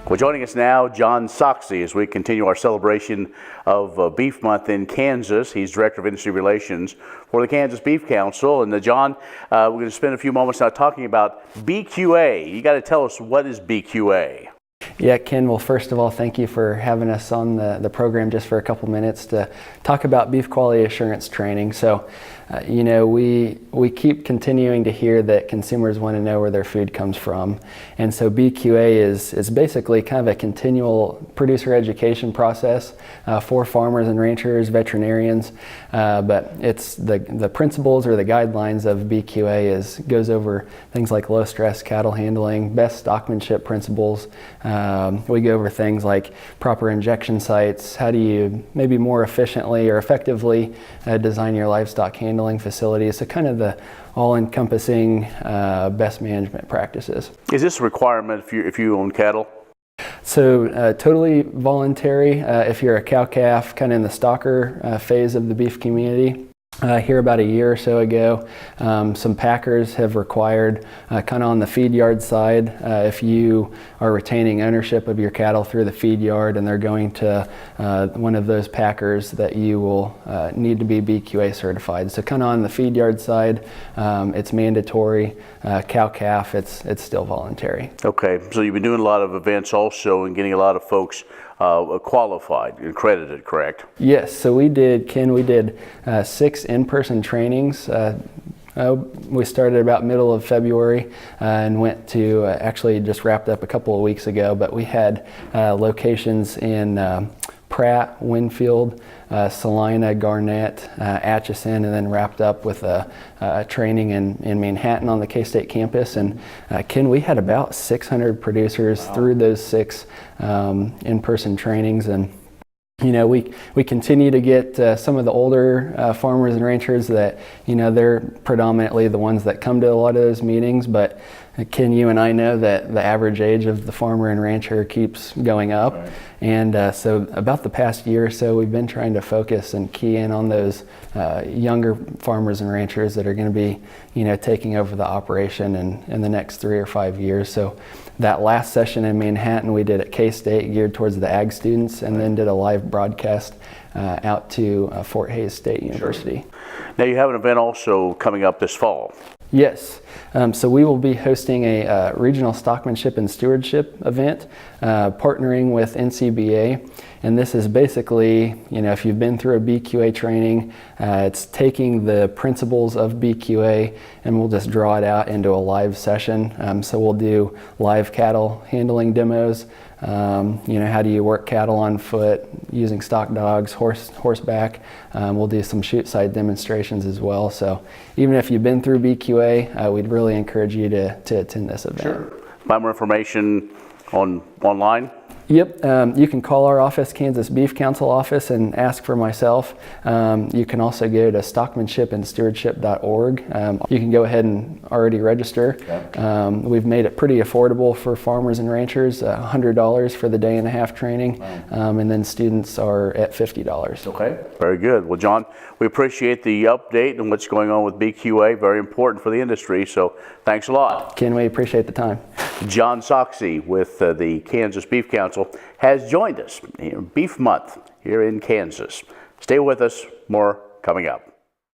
Well, joining us now, John Sachse, as we continue our celebration of Beef Month in Kansas. He's Director of Industry Relations for the Kansas Beef Council. And John, we're going to spend a few moments now talking about BQA. You got to tell us, what is BQA? Yeah, Ken, well, first of all, thank you for having us on the program just for a couple minutes to talk about beef quality assurance training. So, we keep continuing to hear that consumers want to know where their food comes from. And so BQA is basically kind of a continual producer education process for farmers and ranchers, veterinarians. But it's the principles or the guidelines of BQA goes over things like low stress cattle handling, best stockmanship principles. We go over things like proper injection sites. How do you maybe more efficiently or effectively design your livestock handling facilities? So kind of the all-encompassing best management practices. Is this a requirement if you own cattle? So totally voluntary if you're a cow-calf, kind of in the stocker phase of the beef community. Here about a year or so ago, some packers have required kind of on the feed yard side, if you are retaining ownership of your cattle through the feed yard and they're going to one of those packers, that you will need to be BQA certified. So kind of on the feed yard side, it's mandatory. Cow-calf, it's still voluntary. Okay, so you've been doing a lot of events also and getting a lot of folks qualified and accredited, correct? Yes, so we did 6 in-person trainings. We started about middle of February and went to, actually just wrapped up a couple of weeks ago, but we had locations in Pratt, Winfield, Salina, Garnett, Atchison, and then wrapped up with a training in Manhattan on the K-State campus. And Ken, we had about 600 producers through those 6 in-person trainings. And we continue to get some of the older farmers and ranchers that, they're predominantly the ones that come to a lot of those meetings. But Ken, you and I know that the average age of the farmer and rancher keeps going up. Right. And so about the past year or so, we've been trying to focus and key in on those younger farmers and ranchers that are going to be, taking over the operation in the next 3 or 5 years. So that last session in Manhattan we did at K-State, geared towards the ag students, and then did a live broadcast out to Fort Hays State University. Sure. Now you have an event also coming up this fall. Yes, so we will be hosting a regional stockmanship and stewardship event, partnering with NCBA. And this is basically, if you've been through a BQA training, it's taking the principles of BQA and we'll just draw it out into a live session. So we'll do live cattle handling demos. How do you work cattle on foot using stock dogs, horseback. We'll do some shoot side demonstrations as well. So even if you've been through BQA, we'd really encourage you to attend this event. Sure. Find more information online? Yep, you can call our office, Kansas Beef Council office, and ask for myself. You can also go to stockmanshipandstewardship.org. You can go ahead and already register. Okay. We've made it pretty affordable for farmers and ranchers, $100 for the day-and-a-half training, and then students are at $50. Okay, very good. Well, John, we appreciate the update and what's going on with BQA. Very important for the industry, so thanks a lot. Ken, we appreciate the time. John Sachse with the Kansas Beef Council has joined us in Beef Month here in Kansas. Stay with us, more coming up.